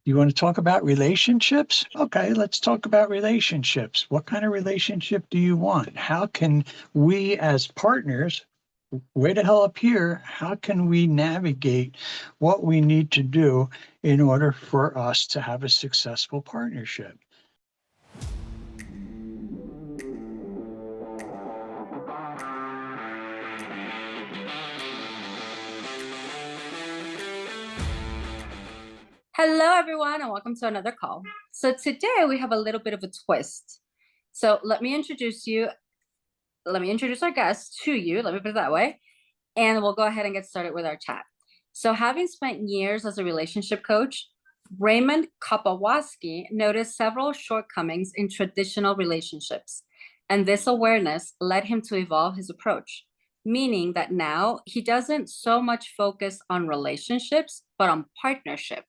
You want to talk about relationships? Okay, let's talk about relationships. What kind of relationship do you want? How can we as partners, way to hell up here, how can we navigate what we need to do in order for us to have a successful partnership? Hello, everyone, and welcome to another call. So today we have a little bit of a twist. So let me introduce our guest to you, let me put it that way, and we'll go ahead and get started with our chat. So having spent years as a relationship coach, Raymond Kopakowski noticed several shortcomings in traditional relationships, and this awareness led him to evolve his approach, meaning that now he doesn't so much focus on relationships, but on partnership.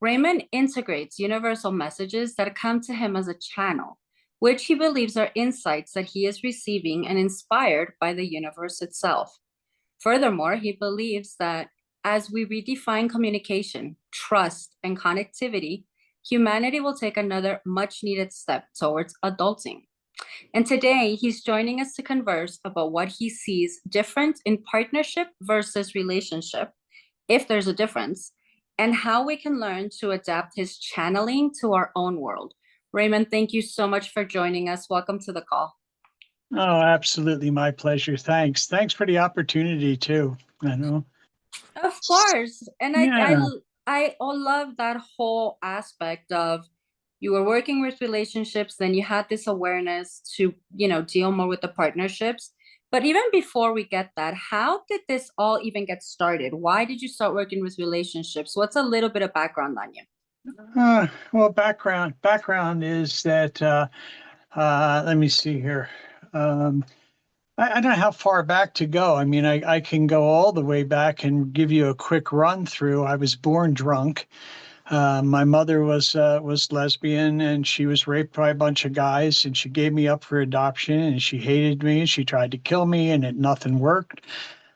Raymond integrates universal messages that come to him as a channel, which he believes are insights that he is receiving and inspired by the universe itself. Furthermore, he believes that as we redefine communication, trust, and connectivity, humanity will take another much needed step towards adulting. And today, he's joining us to converse about what he sees different in partnership versus relationship, if there's a difference, and how we can learn to adapt his channeling to our own world. Raymond, thank you so much for joining us. Welcome to the call. Oh, absolutely. My pleasure. Thanks. Thanks for the opportunity too. I know. Of course. And Yeah. I love that whole aspect of you were working with relationships, then you had this awareness to, deal more with the partnerships. But even before we get that, how did this all even get started? Why did you start working with relationships? What's a little bit of background on you? Well, background is that let me see here. Um, I don't know how far back to go. I mean, I can go all the way back and give you a quick run through. I was born drunk. My mother was lesbian, and she was raped by a bunch of guys, and she gave me up for adoption, and she hated me, and she tried to kill me, and nothing worked.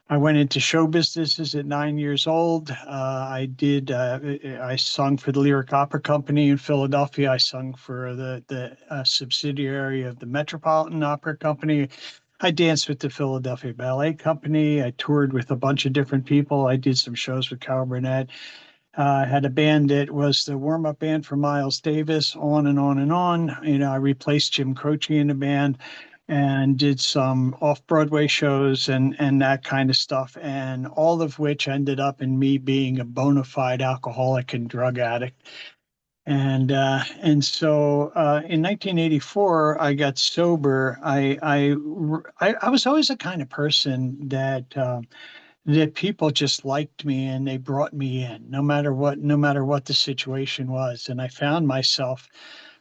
I went into show businesses at 9 years old. I sung for the Lyric Opera Company in Philadelphia. I sung for the subsidiary of the Metropolitan Opera Company. I danced with the Philadelphia Ballet Company. I toured with a bunch of different people. I did some shows with Carol Burnett. I had a band that was the warm-up band for Miles Davis, on and on and on. I replaced Jim Croce in the band and did some off-Broadway shows and that kind of stuff, and all of which ended up in me being a bona fide alcoholic and drug addict. And so in 1984, I got sober. I was always the kind of person that people just liked me and they brought me in, no matter what the situation was. And I found myself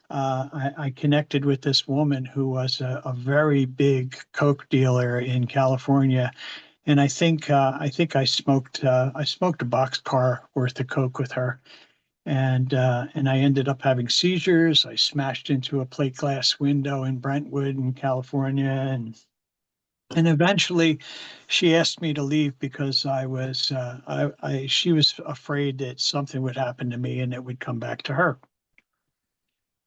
I connected with this woman who was a very big coke dealer in California, and I think I smoked a boxcar worth of coke with her, and I ended up having seizures. I smashed into a plate glass window in Brentwood in California, and eventually she asked me to leave because she was afraid that something would happen to me and it would come back to her.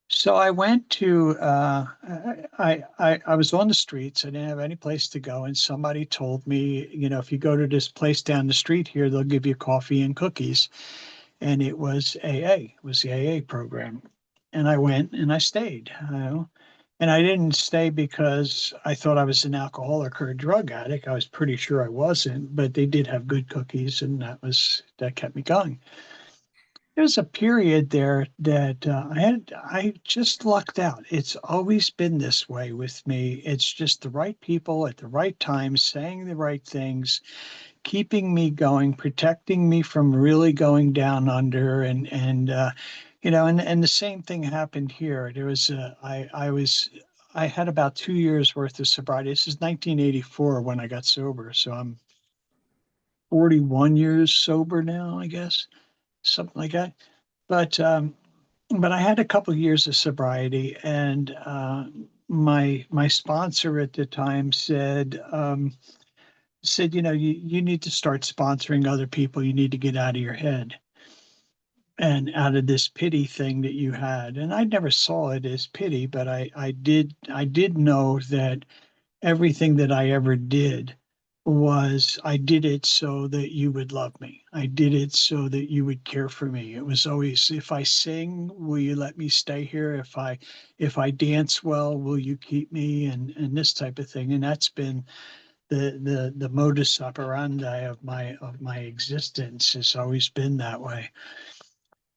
So I went to I was on the streets. I didn't have any place to go, and somebody told me, if you go to this place down the street here, they'll give you coffee and cookies. And it was AA, it was the AA program. And I went and I stayed, And I didn't stay because I thought I was an alcoholic or a drug addict. I was pretty sure I wasn't, but they did have good cookies, and that kept me going. There's a period there that I just lucked out. It's always been this way with me. It's just the right people at the right time saying the right things, keeping me going, protecting me from really going down under. And the same thing happened here. I had about 2 years worth of sobriety. This is 1984 when I got sober. So I'm 41 years sober now, I guess, something like that. But I had a couple of years of sobriety, and my sponsor at the time said, you need to start sponsoring other people. You need to get out of your head. and out of this pity thing that you had. And I never saw it as pity, but I did know that everything that I ever did was I did it so that you would love me. I did it so that you would care for me. It was always, if I sing, will you let me stay here? If I dance well, will you keep me? And this type of thing. And that's been the modus operandi of my existence, has always been that way.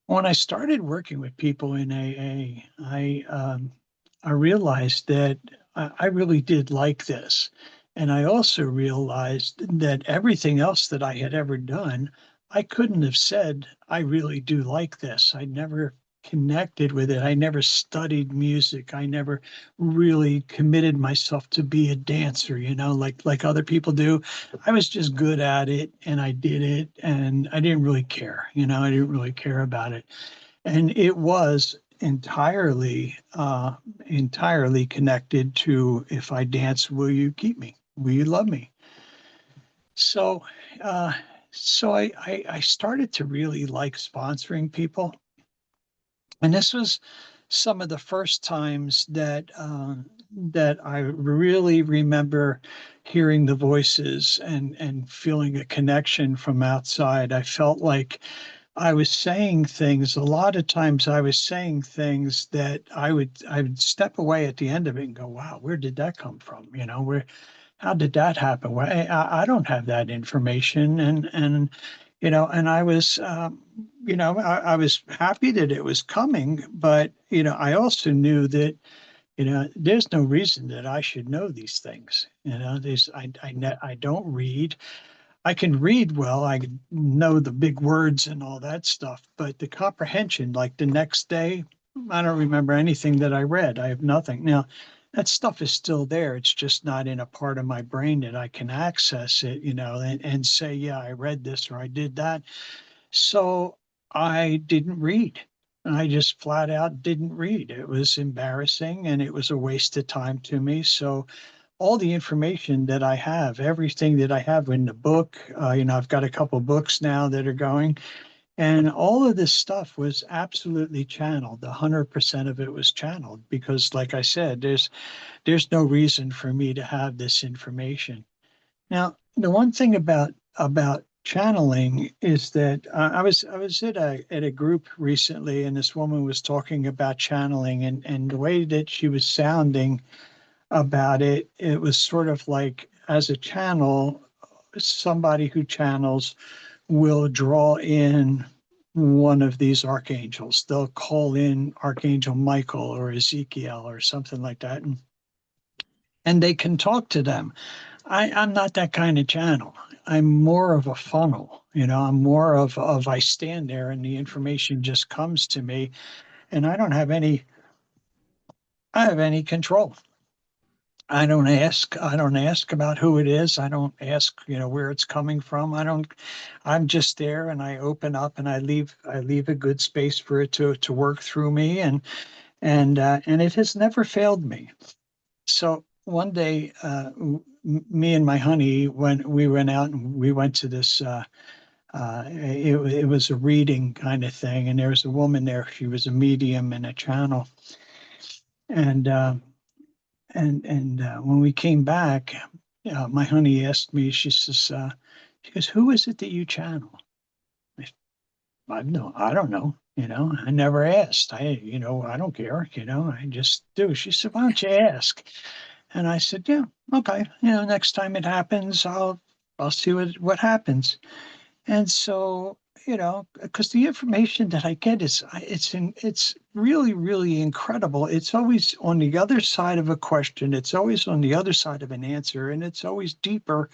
When I started working with people in AA, I realized that I really did like this. And I also realized that everything else that I had ever done, I couldn't have said, I really do like this. I never connected with it. I never studied music. I never really committed myself to be a dancer, like other people do. I was just good at it and I did it and I didn't really care. I didn't really care about it. And it was entirely connected to, if I dance, will you keep me? Will you love me? So, uh, so I started to really like sponsoring people, and this was some of the first times that I really remember hearing the voices and feeling a connection from outside. I felt like I was saying things. A lot of times I was saying things that I would step away at the end of it and go, wow, where did that come from? How did that happen? Well, I don't have that information. And I was, I was happy that it was coming, but, I also knew that, there's no reason that I should know these things. I don't read. I can read well, I know the big words and all that stuff, but the comprehension, like the next day, I don't remember anything that I read. I have nothing. Now, that stuff is still there. It's just not in a part of my brain that I can access it, and say, yeah, I read this or I did that. So I didn't read. I just flat out didn't read. It was embarrassing and it was a waste of time to me. So all the information that I have, everything that I have in the book, I've got a couple books now that are going, and all of this stuff was absolutely channeled. 100% of it was channeled because, like I said, there's no reason for me to have this information. Now, the one thing about channeling is that I was at a group recently, and this woman was talking about channeling, and the way that she was sounding about it, it was sort of like, as a channel, somebody who channels will draw in one of these archangels. They'll call in Archangel Michael or Ezekiel or something like that, and they can talk to them. I'm not that kind of channel. I'm more of a funnel. I'm more of I stand there and the information just comes to me, and I have any control. I don't ask about who it is. I don't ask, where it's coming from. I'm just there and I open up and I leave a good space for it to work through me, and it has never failed me. So one day, me and my honey, when we went out and we went to this, it was a reading kind of thing, and there was a woman there. She was a medium and a channel, and when we came back, my honey asked me. She goes, "Who is it that you channel?" I, I don't know. I never asked. I don't care. I just do. She said, "Why don't you ask?" And I said, "Yeah, okay. Next time it happens, I'll see what happens." And so, because the information that I get it's really, really incredible. It's always on the other side of a question. It's always on the other side of an answer, and it's always deeper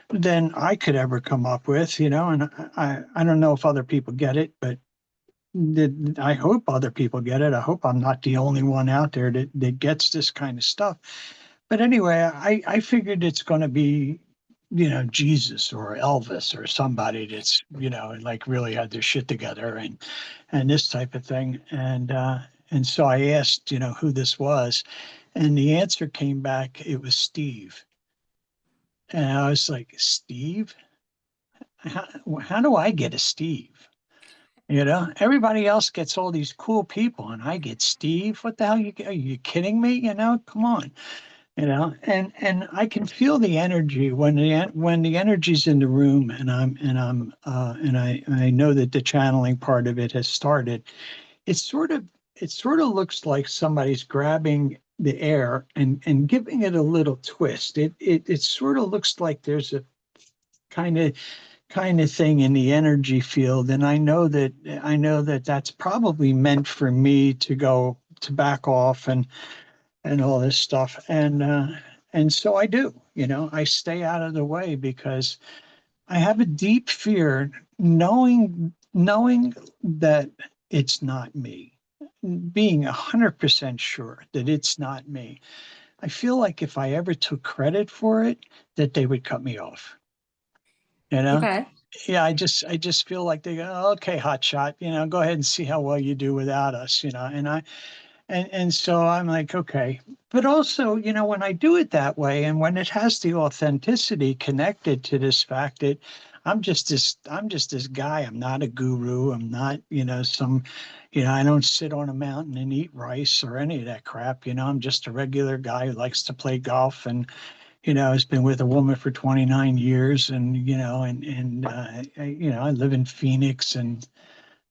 than I could ever come up with. And I don't know if other people get it, but I hope other people get it. I hope I'm not the only one out there that gets this kind of stuff. But anyway, I figured it's going to be, Jesus or Elvis or somebody that's, like really had their shit together and this type of thing. And so I asked, who this was, and the answer came back. It was Steve. And I was like, Steve? How do I get a Steve? Everybody else gets all these cool people, and I get Steve. What the hell? Are you kidding me? Come on. And I can feel the energy when the energy's in the room, and I know that the channeling part of it has started. It's sort of it sort of looks like somebody's grabbing the air and giving it a little twist. It sort of looks like there's a kind of thing in the energy field, and I know that that's probably meant for me to go to back off and all this stuff, and so I do. I stay out of the way because I have a deep fear, knowing that it's not me, being 100% sure that it's not me. I feel like if I ever took credit for it, that they would cut me off. You know, Okay. yeah, I just feel like they go, "Oh, okay, hot shot, go ahead and see how well you do without us, and so I'm like, okay. But also, when I do it that way, and when it has the authenticity connected to this fact that I'm just this guy. I'm not a guru. I'm not, I don't sit on a mountain and eat rice or any of that crap. I'm just a regular guy who likes to play golf and, has been with a woman for 29 years, and, I live in Phoenix, and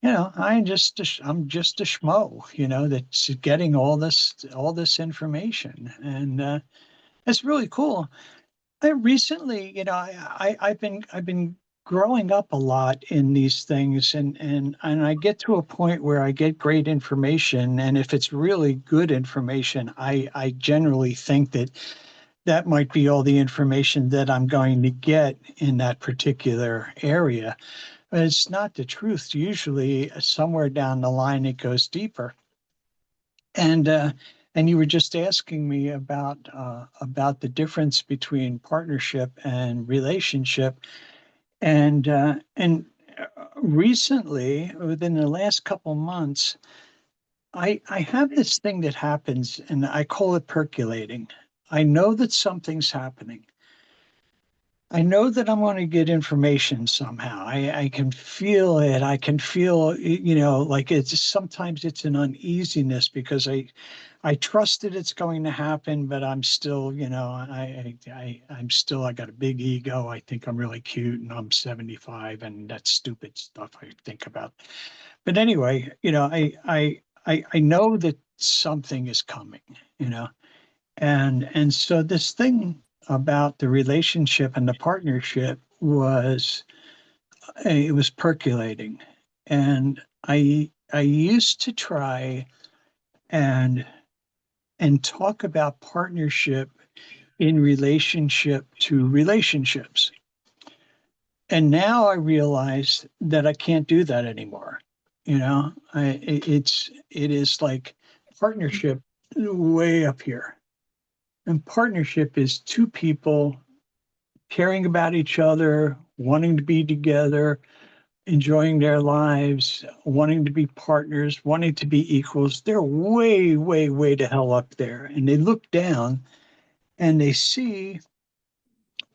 I'm just a schmo, that's getting all this information, and it's really cool. I recently, I've been growing up a lot in these things, and I get to a point where I get great information, and if it's really good information, I generally think that that might be all the information that I'm going to get in that particular area. But it's not the truth. Usually, somewhere down the line, it goes deeper. And you were just asking me about the difference between partnership and relationship. And recently, within the last couple months, I have this thing that happens, and I call it percolating. I know that something's happening. I know that I'm going to get information somehow. I can feel it. I can feel, like sometimes it's an uneasiness because I trust that it's going to happen, but I'm still, I got a big ego. I think I'm really cute, and I'm 75, and that's stupid stuff I think about. But anyway, I know that something is coming, you know, and so this thing about the relationship and the partnership it was percolating, and I used to try and talk about partnership in relationship to relationships, and now I realize that I can't do that anymore. It is like partnership way up here, and partnership is two people caring about each other, wanting to be together, enjoying their lives, wanting to be partners, wanting to be equals. They're way, way, way to hell up there. And they look down and they see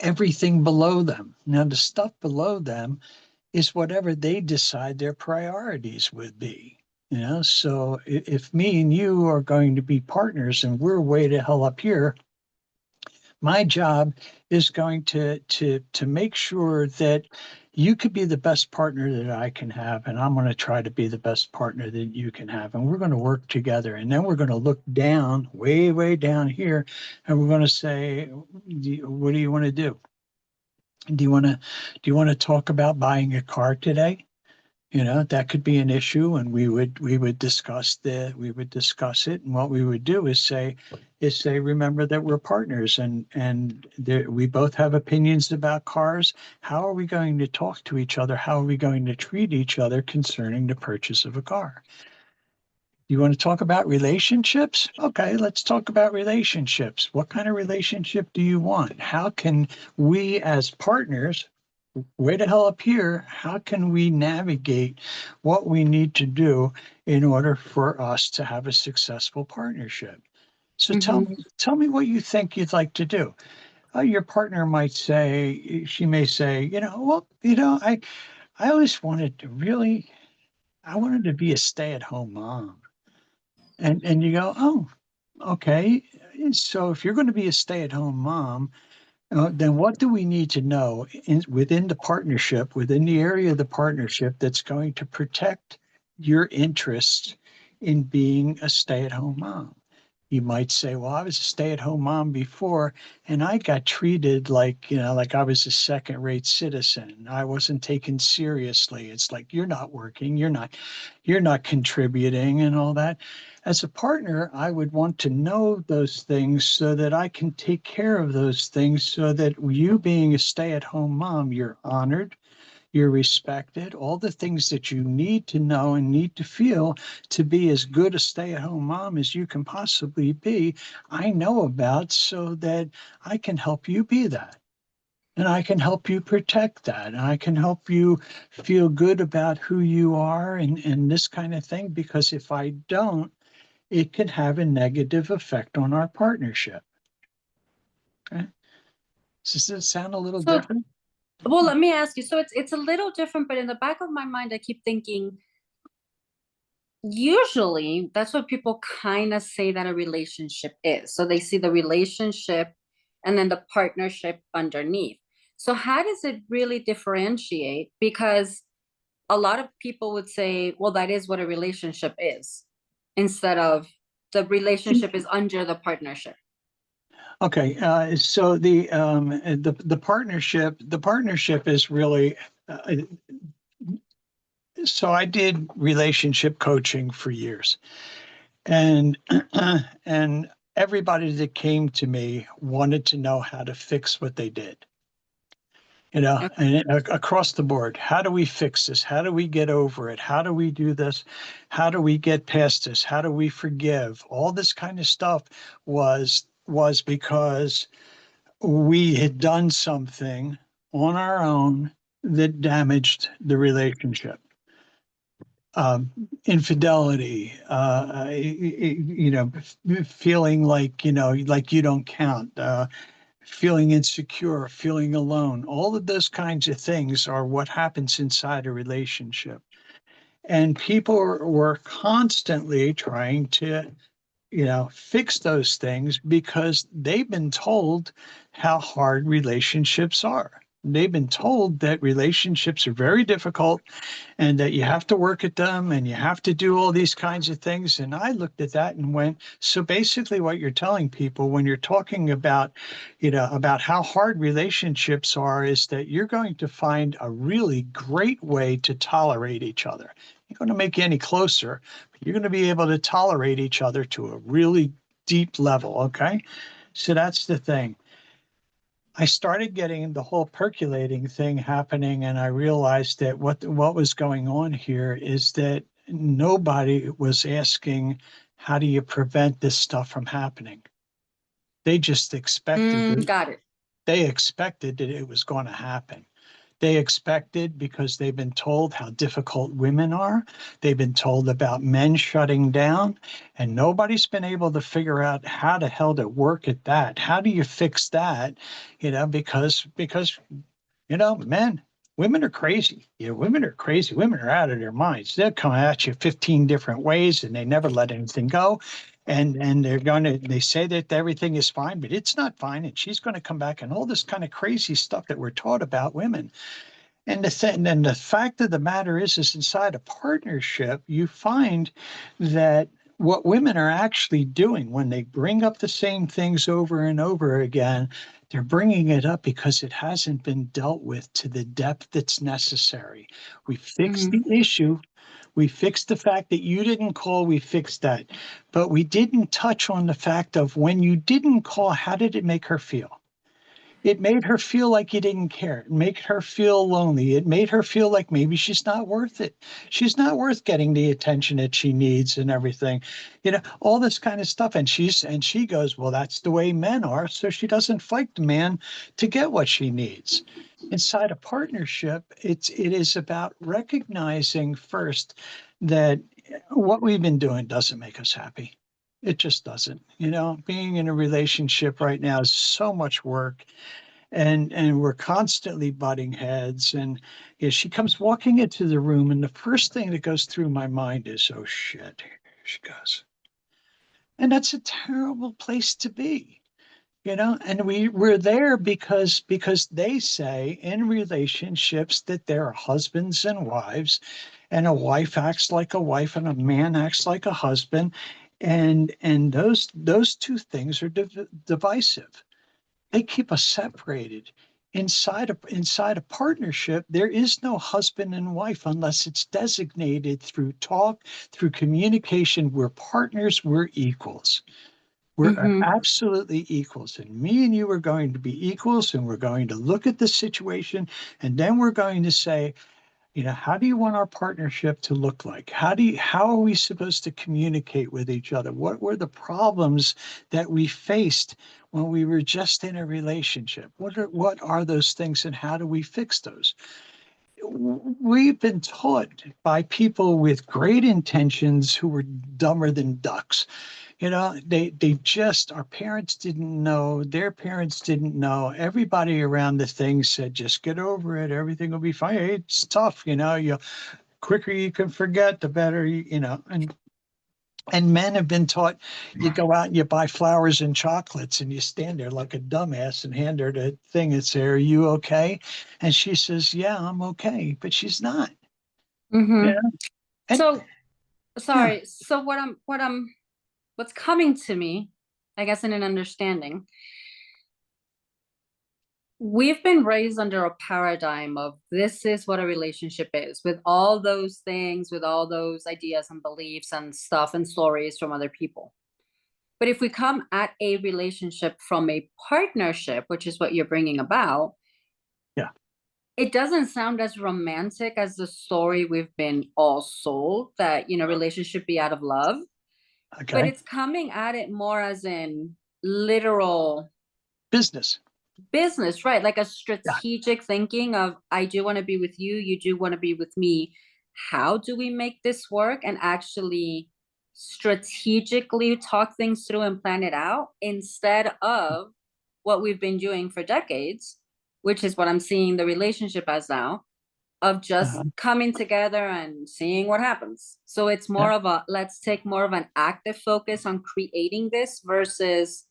everything below them. Now, the stuff below them is whatever they decide their priorities would be. So if me and you are going to be partners and we're way to hell up here, my job is going to make sure that you could be the best partner that I can have, and I'm going to try to be the best partner that you can have, and we're going to work together. And then we're going to look down, way, way down here, and we're going to say, what do you want to do? Do you want to talk about buying a car today? That could be an issue, and we would discuss it, and what we would do is say remember that we're partners, and we both have opinions about cars. How are we going to talk to each other? How are we going to treat each other concerning the purchase of a car? You want to talk about relationships? Okay, let's talk about relationships. What kind of relationship do you want? How can we as partners, way to hell up here, how can we navigate what we need to do in order for us to have a successful partnership? So tell Hmm. me, tell me what you think you'd like to do. Your partner might say, she may say, well, I always wanted to really, I wanted to be a stay-at-home mom. And you go, oh, okay. So if you're going to be a stay-at-home mom, then what do we need to know within the partnership, within the area of the partnership that's going to protect your interests in being a stay-at-home mom? You might say, well, I was a stay-at-home mom before, and I got treated like, like I was a second-rate citizen. I wasn't taken seriously. It's like, you're not working, you're not contributing and all that. As a partner, I would want to know those things so that I can take care of those things so that you being a stay-at-home mom, you're honored, you're respected, all the things that you need to know and need to feel to be as good a stay-at-home mom as you can possibly be, I know about so that I can help you be that. And I can help you protect that. And I can help you feel good about who you are and this kind of thing. Because if I don't, it can have a negative effect on our partnership. Okay. Does this sound a little So, different? well, let me ask you. So it's a little different, but in the back of my mind, I keep thinking, usually that's what people kind of say that a relationship is. So they see the relationship and then the partnership underneath. So how does it really differentiate? Because a lot of people would say, well, that is what a relationship is, instead of the relationship is under the partnership. Okay, so the partnership is really uh, so I did relationship coaching for years, and and everybody that came to me wanted to know how to fix what they did. Okay. And across the board, how do we fix this? How do we get over it? How do we do this? How do we get past this? How do we forgive? All this kind of stuff was because we had done something on our own that damaged the relationship. Um, Infidelity, feeling like you don't count, feeling insecure, feeling alone. All of those kinds of things are what happens inside a relationship. And people were constantly trying to fix those things because they've been told how hard relationships are. They've been told that relationships are very difficult and that you have to work at them and you have to do all these kinds of things. And I looked at that and went, so basically what you're telling people when you're talking about how hard relationships are is that you're going to find a really great way to tolerate each other. You're going to make you any closer, but you're going to be able to tolerate each other to a really deep level. Okay. So that's the thing. I started getting the whole percolating thing happening, and I realized that what was going on here is that nobody was asking, how do you prevent this stuff from happening? They just expected Mm, it. got it. They expected that it was going to happen. They expected because they've been told how difficult women are. They've been told about men shutting down, and nobody's been able to figure out how the hell to work at that. How do you fix that? Because men, women are crazy. Women are crazy. Women are out of their minds. They'll come at you 15 different ways and they never let anything go. And they say that everything is fine, but it's not fine. And she's going to come back and all this kind of crazy stuff that we're taught about women. And the fact of the matter is inside a partnership, you find that what women are actually doing when they bring up the same things over and over again, they're bringing it up because it hasn't been dealt with to the depth that's necessary. We fixed Mhm. the issue. We fixed the fact that you didn't call, we fixed that. But we didn't touch on the fact of when you didn't call, how did it make her feel? It made her feel like you didn't care. It made her feel lonely. It made her feel like maybe she's not worth it. She's not worth getting the attention that she needs and everything. All this kind of stuff. And she goes, well, that's the way men are. So she doesn't fight the man to get what she needs. Inside a partnership, it is about recognizing first that what we've been doing doesn't make us happy. It just doesn't. Being in a relationship right now is so much work and we're constantly butting heads. And yeah, she comes walking into the room, and the first thing that goes through my mind is, oh shit, here she goes. And that's a terrible place to be, and we're there because they say in relationships that there are husbands and wives, and a wife acts like a wife and a man acts like a husband, and those two things are divisive. They keep us separated. Inside a partnership, there is no husband and wife unless it's designated through talk, through communication. We're partners, we're equals. We're Mm-hmm. absolutely equals. And me and you are going to be equals, and we're going to look at the situation, and then we're going to say, how do you want our partnership to look like? How are we supposed to communicate with each other? What were the problems that we faced when we were just in a relationship? What are those things, and how do we fix those? We've been taught by people with great intentions who were dumber than ducks. They just, our parents didn't know, their parents didn't know. Everybody around the thing said, just get over it, everything will be fine. It's tough, you quicker you can forget, the better. And men have been taught, you go out and you buy flowers and chocolates, and you stand there like a dumbass and hand her the thing and say, are you okay? And she says, yeah, I'm okay, but she's not. Mm-hmm. Yeah. And So yeah. sorry. So what's coming to me, I guess, in an understanding, we've been raised under a paradigm of this is what a relationship is, with all those things, with all those ideas and beliefs and stuff and stories from other people. But if we come at a relationship from a partnership, which is what you're bringing about, Yeah. it doesn't sound as romantic as the story we've been all sold, that, relationship be out of love. But Okay. it's coming at it more as in literal Business. business, right? Like a Yeah. strategic thinking of, I do want to be with you, you do want to be with me. How do we make this work? And actually strategically talk things through and plan it out, instead of what we've been doing for decades, which is what I'm seeing the relationship as now, of just Uh-huh. coming together and seeing what happens. So it's Yeah. more of a, let's take more of an active focus on creating this, versus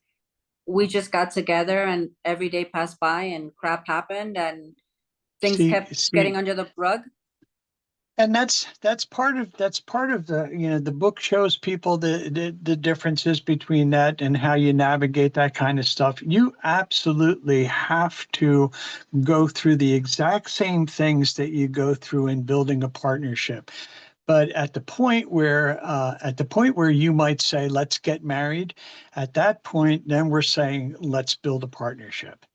we just got together and every day passed by and crap happened and things See, kept getting see, under the rug. and that's part of the book shows people the differences between that and how you navigate that kind of stuff. You absolutely have to go through the exact same things that you go through in building a partnership. But at the point where you might say, let's get married, at that point, then we're saying, let's build a partnership.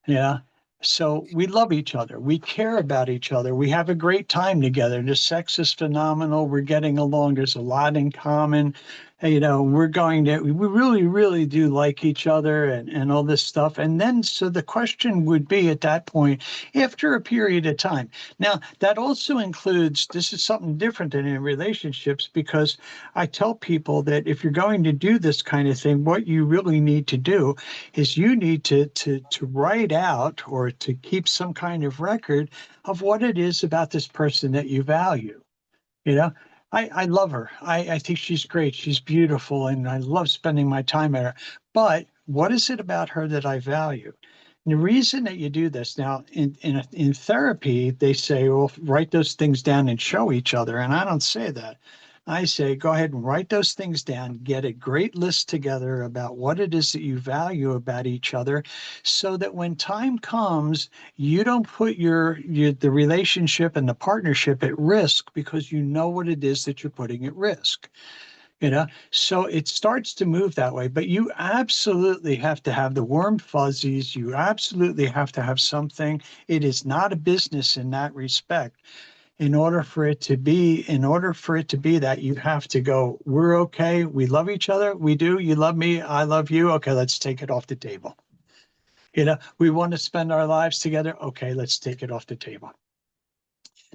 Yeah. So we love each other. We care about each other. We have a great time together. The sex is phenomenal. We're getting along. There's a lot in common. We really, really do like each other, and all this stuff. And then, so the question would be at that point, after a period of time. Now, that also includes, this is something different than in relationships, because I tell people that if you're going to do this kind of thing, what you really need to do is you need to write out, or to keep some kind of record of what it is about this person that you value. You know, I love her. I think she's great. She's beautiful, and I love spending my time at her. But what is it about her that I value? And the reason that you do this now in therapy, they say, well, write those things down and show each other. And I don't say that. I say, go ahead and write those things down, get a great list together about what it is that you value about each other, so that when time comes, you don't put the relationship and the partnership at risk, because you know what it is that you're putting at risk. So it starts to move that way. But you absolutely have to have the warm fuzzies. You absolutely have to have something. It is not a business in that respect. In order for it to be that, you have to go, we're okay, we love each other, we do, you love me, I love you, okay, let's take it off the table. We want to spend our lives together, okay, let's take it off the table.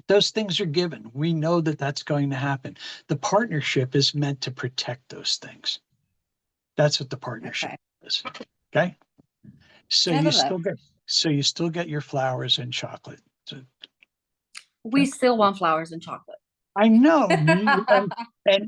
Those things are given. We know that that's going to happen. The partnership is meant to protect those things. That's what the partnership Okay. is. Okay. So I you love that. still get So you still get your flowers and chocolate. So, We still want flowers and chocolate. I know.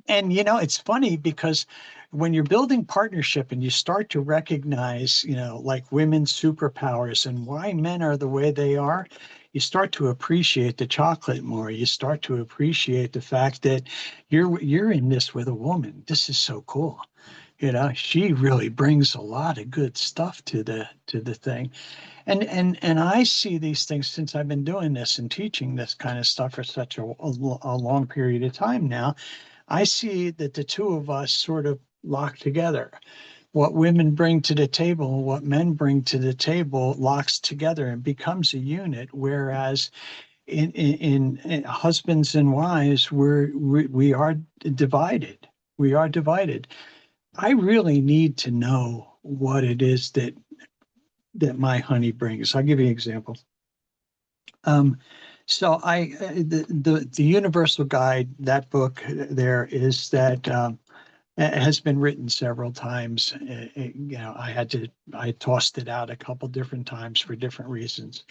And you know, it's funny because when you're building partnership and you start to recognize, you know, like women's superpowers and why men are the way they are, you start to appreciate the chocolate more. You start to appreciate the fact that you're in this with a woman. This is so cool. You know, she really brings a lot of good stuff to the thing. And I see these things since I've been doing this and teaching this kind of stuff for such a long period of time now. I see that the two of us sort of lock together. What women bring to the table and what men bring to the table locks together and becomes a unit. Whereas in husbands and wives, we are divided. We are divided. I really need to know what it is that my honey brings. I'll give you an example. Um, so the Universal Guide, that book there is that it has been written several times. You know, I tossed it out a couple different times for different reasons.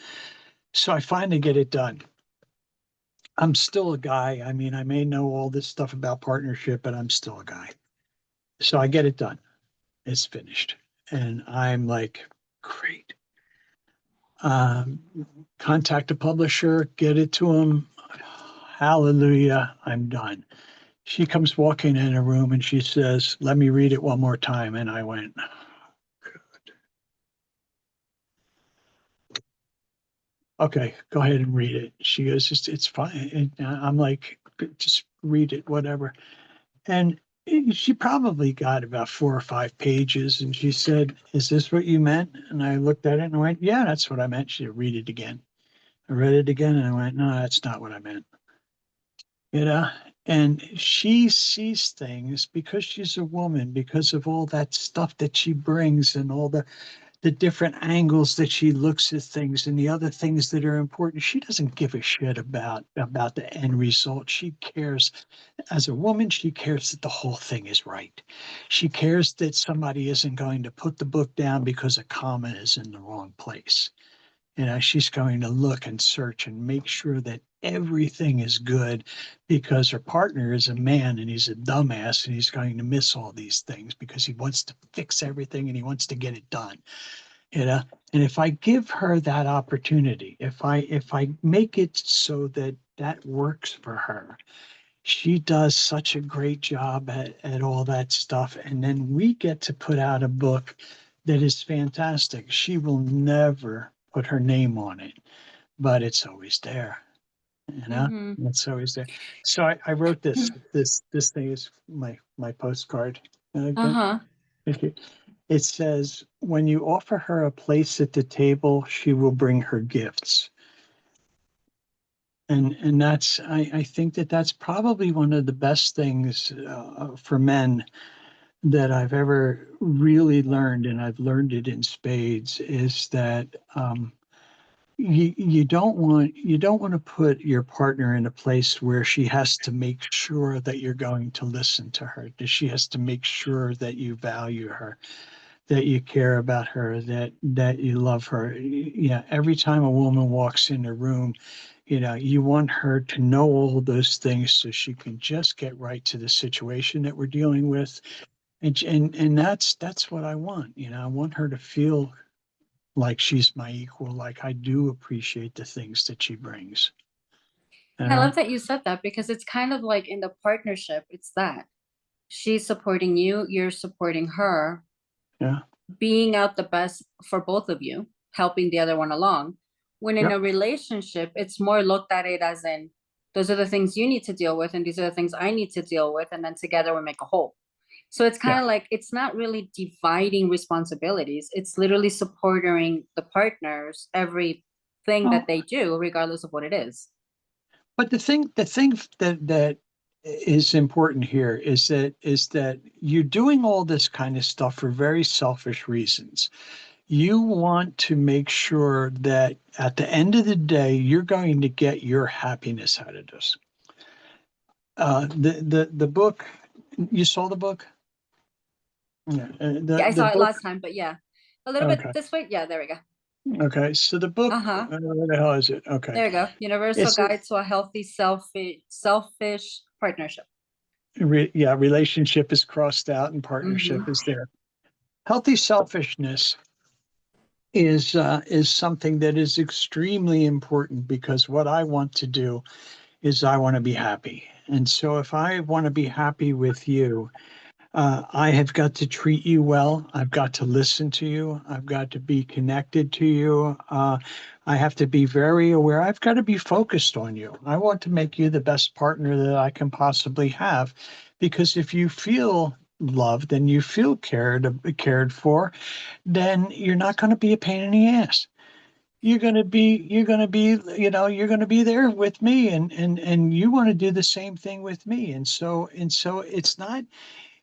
So I finally get it done. I'm still a guy. I mean, I may know all this stuff about partnership, but I'm still a guy. So I get it done. It's finished. And I'm like, great. Um, Contact a publisher, get it to him. Hallelujah, I'm done. She comes walking in a room and she says, "Let me read it one more time." And I went, "Okay, go ahead and read it." She goes, "It's fine." And I'm like, "Just read it, whatever." And she probably got about 4 or 5 pages. And she said, "Is this what you meant?" And I looked at it and I went, "Yeah, that's what I meant." She said, "Read it again." I read it again and I went, "No, that's not what I meant." You know, and she sees things because she's a woman, because of all that stuff that she brings and all the different angles that she looks at things and the other things that are important. She doesn't give a shit about the end result. She cares as a woman, she cares that the whole thing is right. She cares that somebody isn't going to put the book down because a comma is in the wrong place. You know, she's going to look and search and make sure that everything is good because her partner is a man and he's a dumbass and he's going to miss all these things because he wants to fix everything and he wants to get it done. You know, and if I give her that opportunity, if I make it so that that works for her, she does such a great job at all that stuff. And then we get to put out a book that is fantastic. She will never put her name on it, but it's always there. You know, Hmm. it's always there. So I wrote this thing is my postcard. Again, Uh-huh. it says, "When you offer her a place at the table, she will bring her gifts." And that's I think that that's probably one of the best things for men that I've ever really learned, and I've learned it in spades, is that you don't want to put your partner in a place where she has to make sure that you're going to listen to her, that she has to make sure that you value her, that you care about her, that you love her. Yeah, every time a woman walks in a room, you know, you want her to know all those things so she can just get right to the situation that we're dealing with. And that's what I want. You know, I want her to feel like she's my equal, like I do appreciate the things that she brings. You And I know? love that you said that because it's kind of like in the partnership, it's that she's supporting you, you're supporting her, Yeah. being out the best for both of you, helping the other one along. When in Yep. a relationship, it's more looked at it as in those are the things you need to deal with, and these are the things I need to deal with, and then together we make a whole. So it's kind Yeah. of like it's not really dividing responsibilities. It's literally supporting the partners, everything that Well, they do, regardless of what it is. but the thing that is important here is that you're doing all this kind of stuff for very selfish reasons. You want to make sure that at the end of the day, you're going to get your happiness out of this. The book, you saw the book? Yeah. Yeah, I The saw it book. last time, but yeah, a little bit Okay. this way. Yeah, there we go. Okay, so the book, Uh-huh. where the hell is it? Okay. There you go. Universal It's a, Guide to a Healthy Selfish Partnership. yeah, relationship is crossed out and partnership Mm-hmm. is there. Healthy selfishness is something that is extremely important because what I want to do is I want to be happy. And so if I want to be happy with you, I have got to treat you well. I've got to listen to you. I've got to be connected to you. I have to be very aware. I've got to be focused on you. I want to make you the best partner that I can possibly have, because if you feel loved and you feel cared for, then you're not going to be a pain in the ass. You're going to be there with me, and you want to do the same thing with me. And so it's not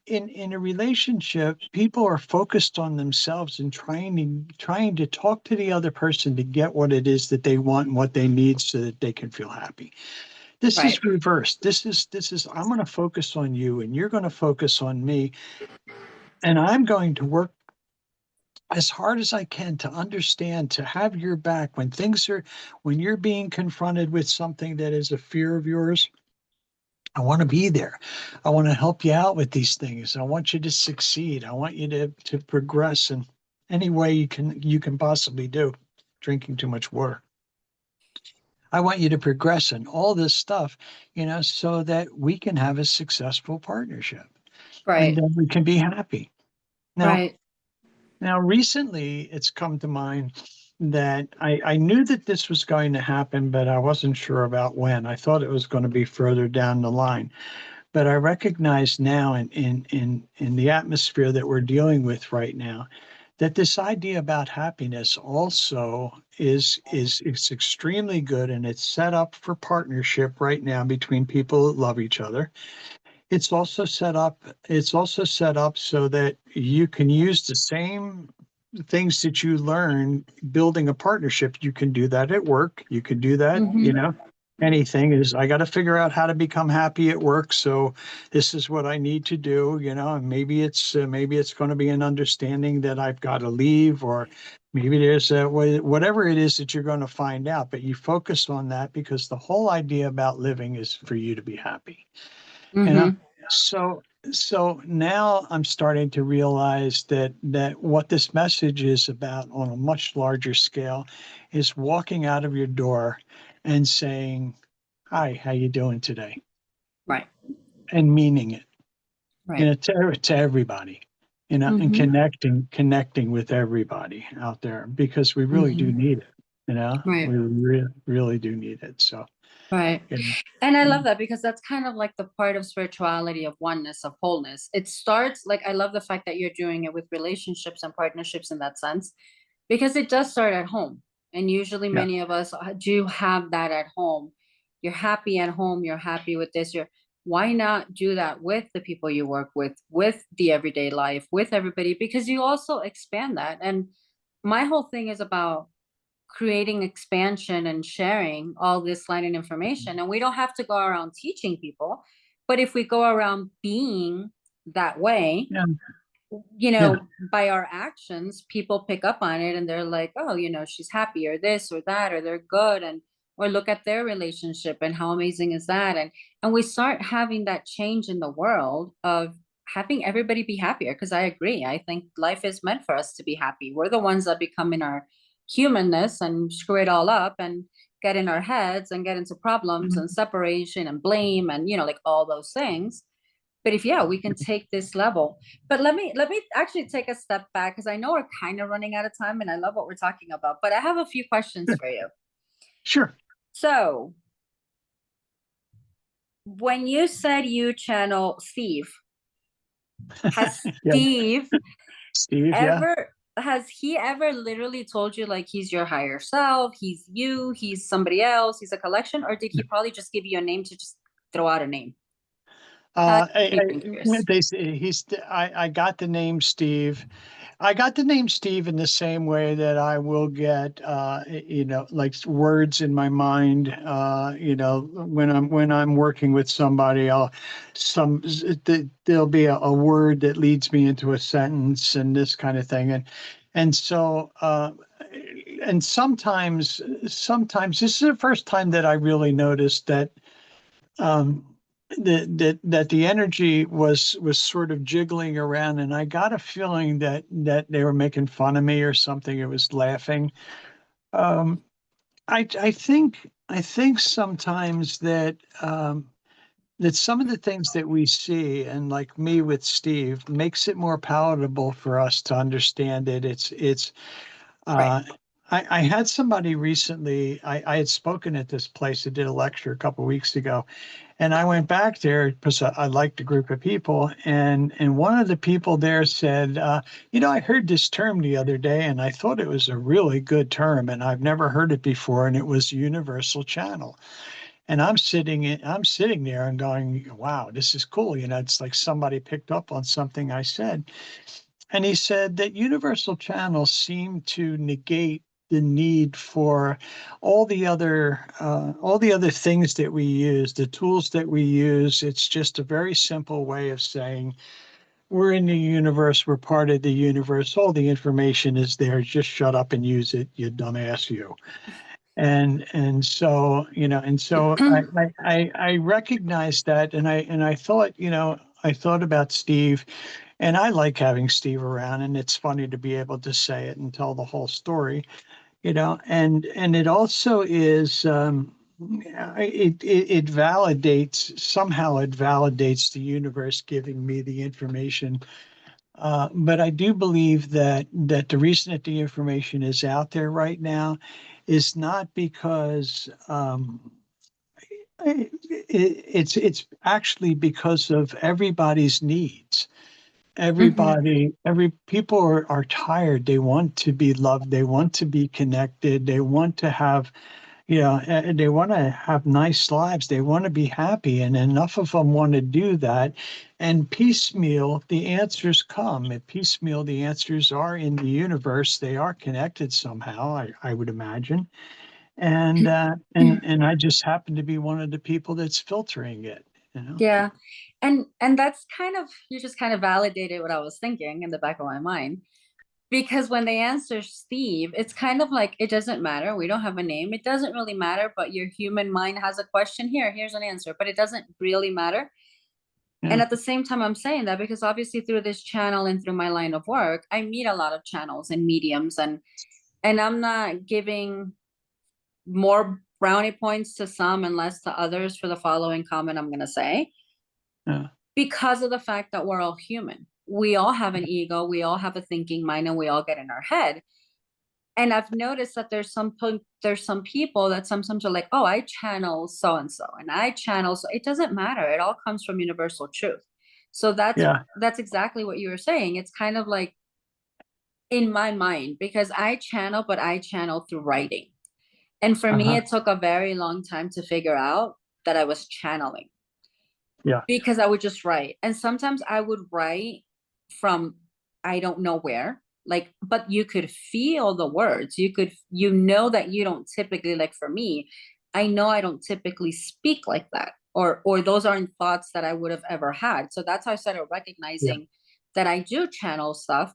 in a relationship, people are focused on themselves and trying to talk to the other person to get what it is that they want and what they need so that they can feel happy. This Right. is reversed. This is I'm going to focus on you and you're going to focus on me, and I'm going to work as hard as I can to understand, to have your back when you're being confronted with something that is a fear of yours. I want to be there. I want to help you out with these things. I want you to succeed. I want you to progress in any way you can possibly do. Drinking too much water. I want you to progress in all this stuff, so that we can have a successful partnership and Right. then we can be happy. Now, Right. now recently it's come to mind that I knew that this was going to happen, but I wasn't sure about when. I thought it was going to be further down the line. But I recognize now in the atmosphere that we're dealing with right now, that this idea about happiness also is extremely good, and it's set up for partnership right now between people that love each other. It's also set up so that you can use the same things that you learn building a partnership. You can do that at work. You can do that, Mm-hmm. anything is, I got to figure out how to become happy at work. So this is what I need to do, and maybe it's going to be an understanding that I've got to leave, or maybe there's whatever it is that you're going to find out, but you focus on that because the whole idea about living is for you to be happy. You know, Mm-hmm. so so now I'm starting to realize that what this message is about on a much larger scale is walking out of your door and saying, "Hi, how you doing today?" Right. and meaning it, Right. to everybody, and Mm-hmm. connecting with everybody out there, because we really do Mm-hmm. need it. Right. We really do need it. So, Right. you And I know, love that because that's kind of like the part of spirituality of oneness, of wholeness. It starts like I love the fact that you're doing it with relationships and partnerships in that sense, because it does start at home. And usually yeah. many of us do have that at home. You're happy at home, you're happy with this, why not do that with the people you work with the everyday life, with everybody, because you also expand that. And my whole thing is about creating expansion and sharing all this line and information. And we don't have to go around teaching people, but if we go around being that way, Yeah. you Yeah. know, by our actions, people pick up on it and they're like, oh, she's happy or this or that, or they're good. And, or look at their relationship and how amazing is that. And we start having that change in the world of having everybody be happier. Cause I agree. I think life is meant for us to be happy. We're the ones that become in our humanness and screw it all up and get in our heads and get into problems and separation and blame and, like all those things. But if, yeah, we can take this level. But let me actually take a step back because I know we're kind of running out of time and I love what we're talking about, but I have a few questions for you. Sure. So when you said you channel Steve, has Yeah. Steve Steve. Yeah. ever has he ever literally told you like he's your higher self, he's you, he's somebody else, he's a collection, or did he probably just give you a name to just throw out a name? I'm curious. They say I got the name Steve. I got the name Steve in the same way that I will get, like words in my mind. When I'm working with somebody, there'll be a word that leads me into a sentence and this kind of thing, and so and sometimes this is the first time that I really noticed that um, that the energy was sort of jiggling around, and I got a feeling that they were making fun of me or something. It was laughing. Um, I think sometimes that some of the things that we see, and like me with Steve, makes it more palatable for us to understand it. It's Right. uh, I had somebody recently, I had spoken at this place. I did a lecture a couple of weeks ago, and I went back there because I liked a group of people. And one of the people there said, I heard this term the other day, and I thought it was a really good term, and I've never heard it before, and it was universal channel. And I'm sitting there and going, wow, this is cool. It's like somebody picked up on something I said. And he said that universal channels seem to negate the need for all the other things that we use, the tools that we use. It's just a very simple way of saying we're in the universe, we're part of the universe. All the information is there. Just shut up and use it, you dumbass, you. And so I recognized that, and I thought, I thought about Steve, and I like having Steve around, and it's funny to be able to say it and tell the whole story, and it also is, it validates, somehow it validates the universe giving me the information. But I do believe that the reason that the information is out there right now is not because it's actually because of everybody's needs. Hmm. Every people are tired. They want to be loved. They want to be connected. They want to have, they want to have nice lives. They want to be happy, and enough of them want to do that. And piecemeal, the answers come. At piecemeal, the answers are in the universe. They are connected somehow, I would imagine. And I just happen to be one of the people that's filtering it. Yeah. And that's kind of, you just kind of validated what I was thinking in the back of my mind. Because when they answer Steve, it's kind of like it doesn't matter. We don't have a name. It doesn't really matter, but your human mind has a question here. Here's an answer, but it doesn't really matter. And Yeah, at the same time, I'm saying that because obviously through this channel and through my line of work, I meet a lot of channels and mediums, and I'm not giving more brownie points to some and less to others for the following comment I'm going to say, yeah, because of the fact that we're all human. We all have an ego, we all have a thinking mind, and we all get in our head. And I've noticed that there's some people that sometimes are like, oh, I channel so and so, and I channel so. It doesn't matter. It all comes from universal truth. So yeah, that's exactly what you were saying. It's kind of like in my mind, because I channel, but I channel through writing. And for me, uh-huh, it took a very long time to figure out that I was channeling, yeah, because I would just write. And sometimes I would write from I don't know where, like, but you could feel the words. You know that you don't typically, like for me, I know I don't typically speak like that, or those aren't thoughts that I would have ever had. So that's how I started yeah, recognizing that I do channel stuff.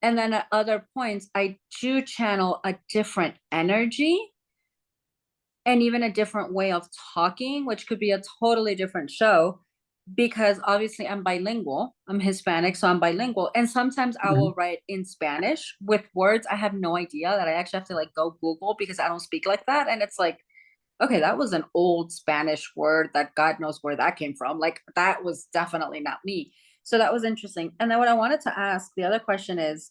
And then at other points, I do channel a different energy and even a different way of talking, which could be a totally different show, because obviously I'm bilingual. I'm Hispanic, so I'm bilingual. And sometimes I mhm, will write in Spanish with words I have no idea, that I actually have to like go Google because I don't speak like that. And it's like, okay, that was an old Spanish word that God knows where that came from. Like that was definitely not me. So that was interesting. And then what I wanted to ask, the other question is,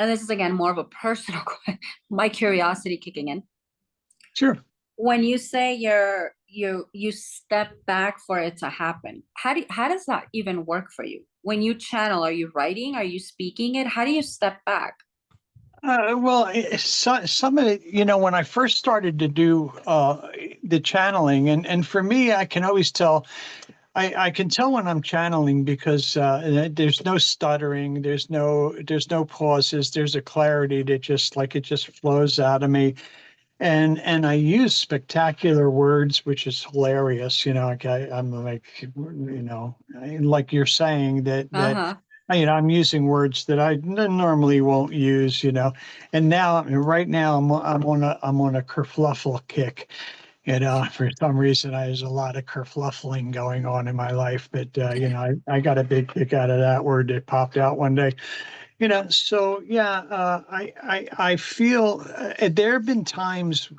and this is again more of a personal my curiosity kicking in. sure. When you say you step back for it to happen, how does that even work for you? When you channel, are you writing, are you speaking it? How do you step back? Well, some of it, when I first started to do the channeling, and for me, I can always tell. I can tell when I'm channeling because there's no stuttering, there's no pauses, there's a clarity that just like it just flows out of me, and I use spectacular words, which is hilarious. Like I'm like, like you're saying that Uh-huh. I'm using words that I normally won't use, and now, right now, I'm on a kerfluffle kick. For some reason, there's a lot of kerfluffling going on in my life, but I got a big kick out of that word that popped out one day. So yeah, I feel there have been times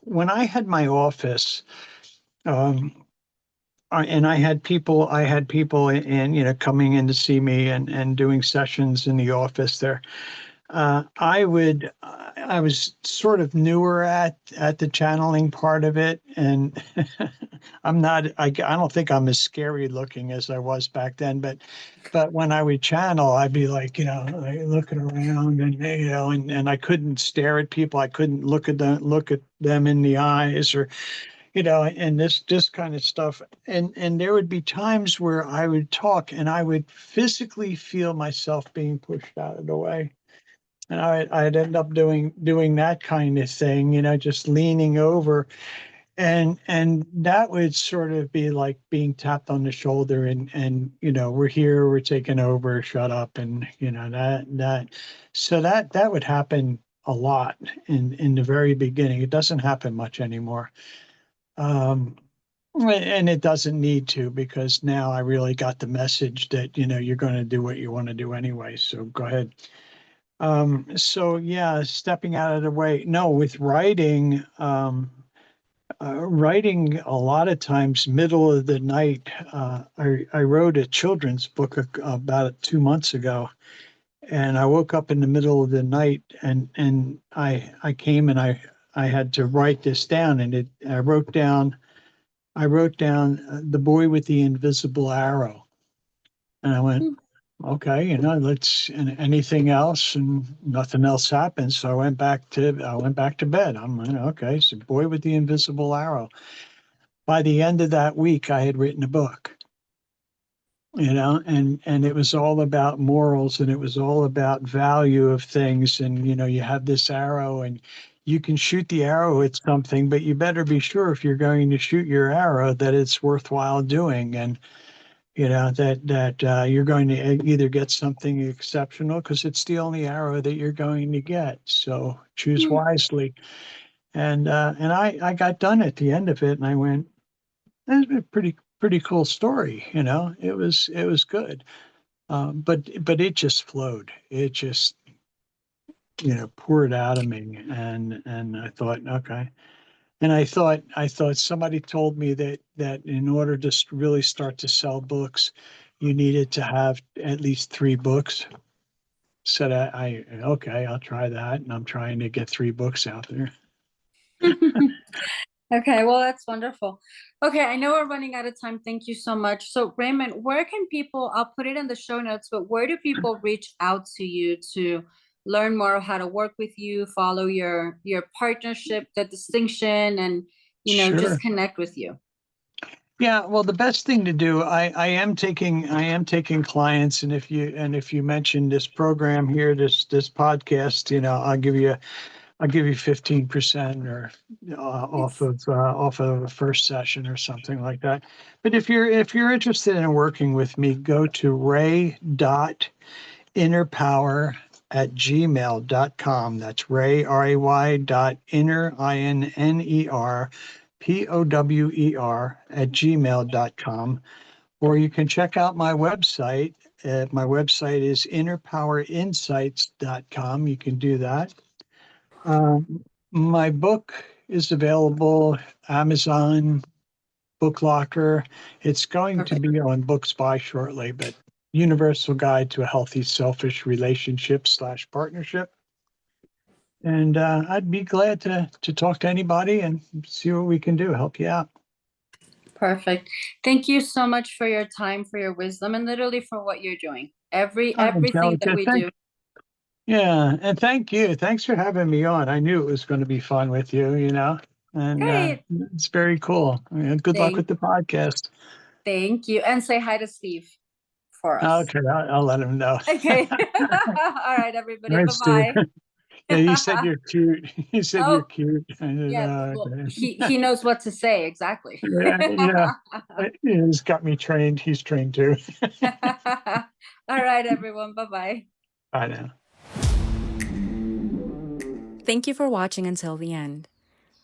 when I had my office, um, and I had people in, coming in to see me and doing sessions in the office there. I was sort of newer at the channeling part of it, and I don't think I'm as scary looking as I was back then, but when I would channel, I'd be like, like looking around, and and I couldn't stare at people. I couldn't look at them in the eyes, or and this kind of stuff. And there would be times where I would talk and I would physically feel myself being pushed out of the way. And I'd end up doing that kind of thing, just leaning over, and that would sort of be like being tapped on the shoulder, and we're here, we're taking over, shut up, and that would happen a lot in the very beginning. It doesn't happen much anymore. And it doesn't need to, because now I really got the message that, you're going to do what you want to do anyway. So go ahead. So yeah, stepping out of the way. No, with writing, writing a lot of times, middle of the night. I wrote a children's book about 2 months ago, and I woke up in the middle of the night, and I came and I had to write this down, and I wrote down the boy with the invisible arrow, and I went, okay, let's, and anything else, and nothing else happened. So I went back to bed. I'm like, okay, so boy with the invisible arrow. By the end of that week, I had written a book, and it was all about morals, and it was all about value of things. And, you have this arrow, and you can shoot the arrow at something, but you better be sure, if you're going to shoot your arrow, that it's worthwhile doing. And, that you're going to either get something exceptional, because it's the only arrow that you're going to get. So choose wisely. And I got done at the end of it, and I went, that's a pretty cool story. It was good. But it just flowed. It just, poured out of me. And I thought, okay. And I thought somebody told me that in order to really start to sell books, you needed to have at least 3 books. Said okay, I'll try that, and I'm trying to get 3 books out there. Okay, well, that's wonderful. Okay, I know we're running out of time. Thank you so much. So, Raymond, where can people, I'll put it in the show notes, but where do people reach out to you to learn more of how to work with you, follow your partnership, the distinction, and just Sure. connect with you? Yeah, well, the best thing to do, I am taking clients, and if you mention this program here, this podcast, I'll give you 15%, or Yes. off of a first session or something like that. But if you're interested in working with me, go to ray.innerpower@gmail.com. That's Ray, RAY .inner, INNER POWER @gmail.com. Or you can check out my website. My website is innerpowerinsights.com. You can do that. My book is available Amazon, Book Locker. It's going to Perfect. be on Books By shortly, but Universal Guide to a Healthy Selfish Relationship/Partnership. And I'd be glad to talk to anybody and see what we can do, help you out. Perfect. Thank you so much for your time, for your wisdom, and literally for what you're doing. Everything that Angelica, we do. yeah, and thank you. Thanks for having me on. I knew it was going to be fun with you, and Great. it's very cool. Good luck Thank, with the podcast. thank you. And say hi to Steve for us. Okay, I'll let him know. Okay. All right, everybody. Nice to. Bye-bye. Yeah, he said you're cute. He said you're Oh, cute. I said, yeah. oh, Well, okay. he knows what to say exactly. Yeah, he's got me trained. He's trained too. All right. right, everyone. Bye-bye. Bye now. Thank you for watching until the end.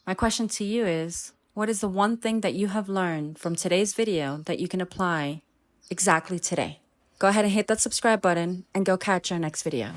My question to you is, what is the one thing that you have learned from today's video that you can apply exactly today? Go ahead and hit that subscribe button and go catch our next video.